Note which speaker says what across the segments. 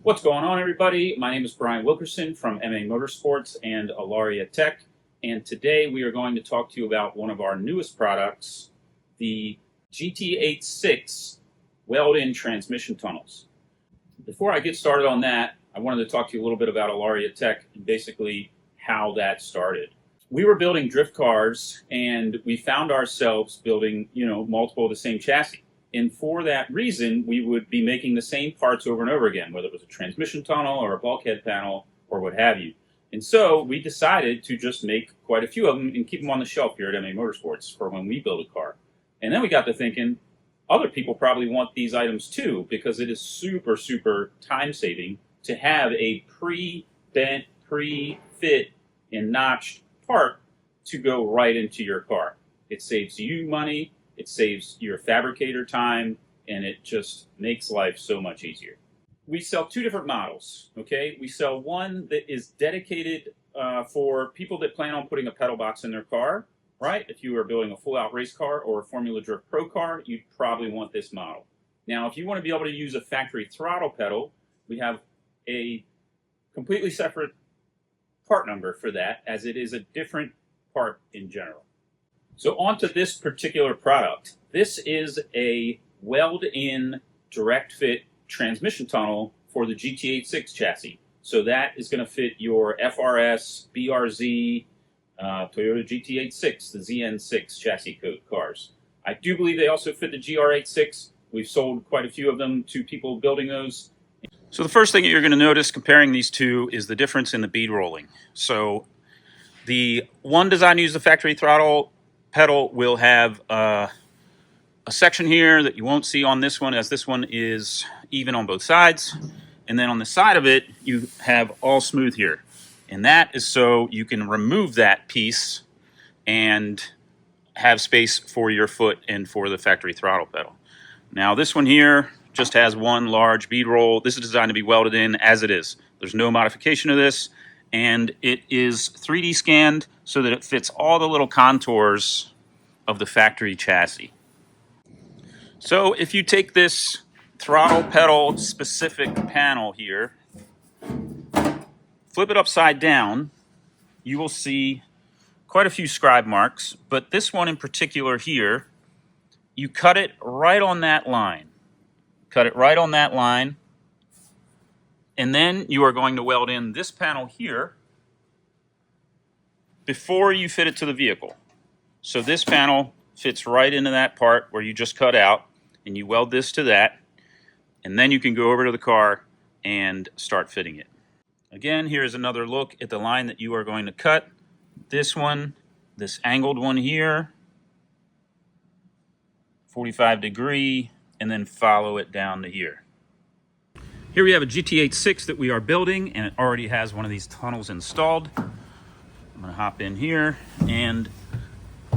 Speaker 1: What's going on, everybody? My name is Brian Wilkerson from MA-Motorsports and ALARIA Tech, and today we are going to talk to you about one of our newest products, the GT86 Weld-In transmission tunnels. Before I get started on that, I wanted to talk to you a little bit about ALARIA Tech and basically how that started. We were building drift cars, and we found ourselves building, multiple of the same chassis. And for that reason, we would be making the same parts over and over again, whether it was a transmission tunnel or a bulkhead panel or what have you. And so we decided to just make quite a few of them and keep them on the shelf here at MA-Motorsports for when we build a car. And then we got to thinking, other people probably want these items too, because it is super, super time-saving to have a pre-bent, pre-fit, and notched part to go right into your car. It saves you money. It saves your fabricator time, and it just makes life so much easier. We sell two different models, okay? We sell one that is dedicated for people that plan on putting a pedal box in their car, right? If you are building a full-out race car or a Formula Drift Pro car, you'd probably want this model. Now, if you want to be able to use a factory throttle pedal, we have a completely separate part number for that, as it is a different part in general. So on to this particular product. This is a Weld-In direct fit transmission tunnel for the GT86 chassis. So that is going to fit your FRS, BRZ, Toyota GT86, the ZN6 chassis code cars. I do believe they also fit the GR86. We've sold quite a few of them to people building those. So the first thing that you're going to notice comparing these two is the difference in the bead rolling. So the one designed to use the factory throttle pedal will have a section here that you won't see on this one, as this one is even on both sides. And then on the side of it, you have all smooth here. And that is so you can remove that piece and have space for your foot and for the factory throttle pedal. Now this one here just has one large bead roll. This is designed to be welded in as it is. There's no modification of this. And it is 3D scanned so that it fits all the little contours of the factory chassis. So if you take this throttle pedal specific panel here, flip it upside down, you will see quite a few scribe marks, but this one in particular here, you cut it right on that line. Cut it right on that line. And then you are going to weld in this panel here before you fit it to the vehicle. So this panel fits right into that part where you just cut out, and you weld this to that, and then you can go over to the car and start fitting it. Again, here's another look at the line that you are going to cut. This one, this angled one here, 45 degree, and then follow it down to here. Here we have a GT86 that we are building, and it already has one of these tunnels installed. I'm going to hop in here and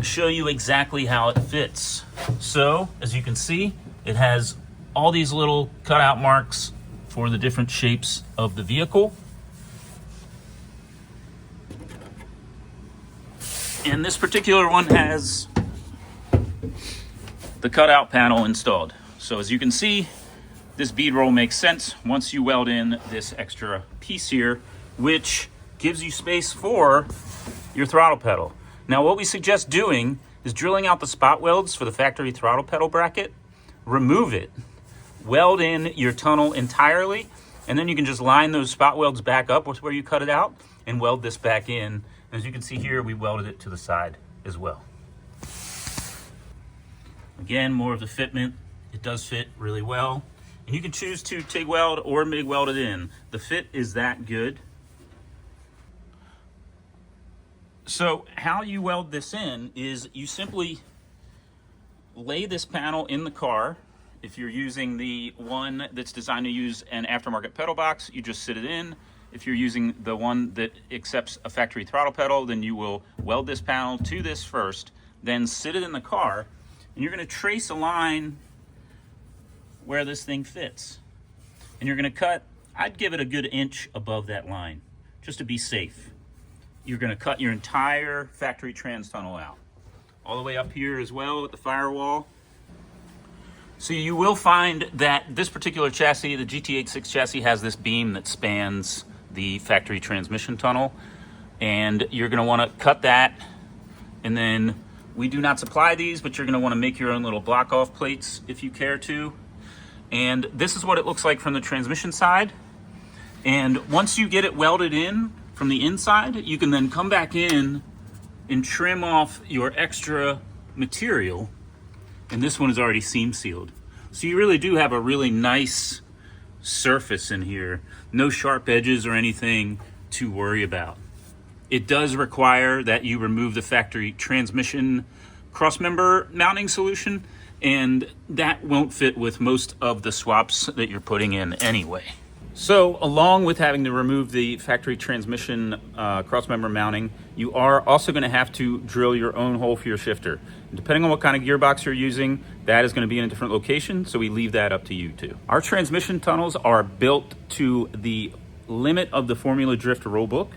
Speaker 1: show you exactly how it fits. So, as you can see, it has all these little cutout marks for the different shapes of the vehicle. And this particular one has the cutout panel installed. So as you can see, this bead roll makes sense once you weld in this extra piece here, which gives you space for your throttle pedal. Now what we suggest doing is drilling out the spot welds for the factory throttle pedal bracket, remove it, weld in your tunnel entirely, and then you can just line those spot welds back up with where you cut it out and weld this back in. As you can see here, we welded it to the side as well. Again, more of the fitment. It does fit really well. And you can choose to TIG weld or MIG weld it in. The fit is that good. So how you weld this in is you simply lay this panel in the car. If you're using the one that's designed to use an aftermarket pedal box, you just sit it in. If you're using the one that accepts a factory throttle pedal, then you will weld this panel to this first, then sit it in the car, and you're going to trace a line where this thing fits. And you're going to cut, I'd give it a good inch above that line, just to be safe. You're going to cut your entire factory trans tunnel out. All the way up here as well with the firewall. So you will find that this particular chassis, the GT86 chassis, has this beam that spans the factory transmission tunnel, and you're going to want to cut that. And then we do not supply these, but you're going to want to make your own little block off plates if you care to. And this is what it looks like from the transmission side. And once you get it welded in from the inside, you can then come back in and trim off your extra material. And this one is already seam sealed. So you really do have a really nice surface in here. No sharp edges or anything to worry about. It does require that you remove the factory transmission crossmember mounting solution, and that won't fit with most of the swaps that you're putting in anyway. So along with having to remove the factory transmission crossmember mounting, you are also going to have to drill your own hole for your shifter. And depending on what kind of gearbox you're using, that is going to be in a different location, so we leave that up to you too. Our transmission tunnels are built to the limit of the Formula Drift rulebook.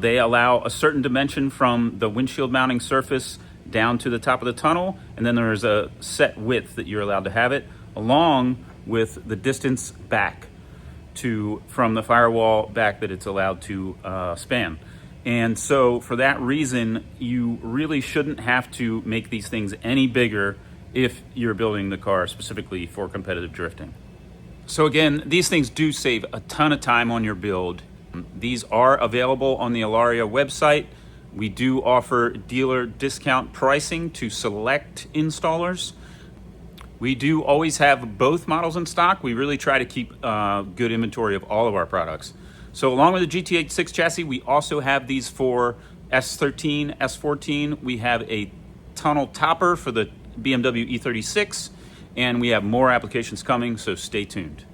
Speaker 1: They allow a certain dimension from the windshield mounting surface down to the top of the tunnel, and then there's a set width that you're allowed to have it, along with the distance back from the firewall back that it's allowed to span. And so for that reason, you really shouldn't have to make these things any bigger if you're building the car specifically for competitive drifting. So again, these things do save a ton of time on your build. These are available on the ALARIA website. We do offer dealer discount pricing to select installers. We do always have both models in stock. We really try to keep good inventory of all of our products. So along with the GT86 chassis, we also have these for S13, S14. We have a tunnel topper for the BMW E36, and we have more applications coming, so stay tuned.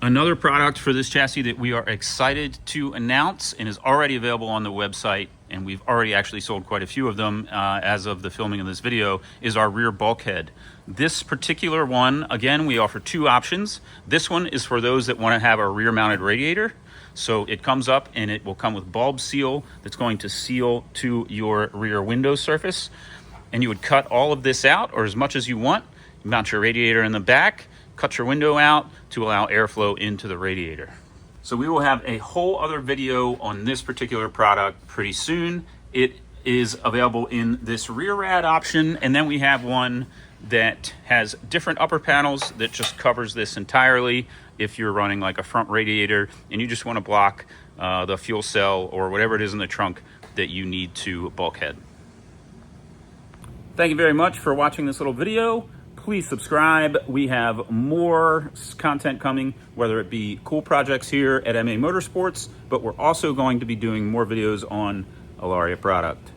Speaker 1: Another product for this chassis that we are excited to announce and is already available on the website, and we've already actually sold quite a few of them as of the filming of this video, is our rear bulkhead. This particular one, again, we offer two options. This one is for those that want to have a rear mounted radiator. So it comes up and it will come with bulb seal that's going to seal to your rear window surface. And you would cut all of this out, or as much as you want. You mount your radiator in the back, cut your window out to allow airflow into the radiator. So we will have a whole other video on this particular product pretty soon. It is available in this rear rad option, and then we have one that has different upper panels that just covers this entirely if you're running like a front radiator and you just want to block the fuel cell or whatever it is in the trunk that you need to bulkhead. Thank you very much for watching this little video. Please subscribe. We have more content coming, whether it be cool projects here at MA-Motorsports, but we're also going to be doing more videos on ALARIA product.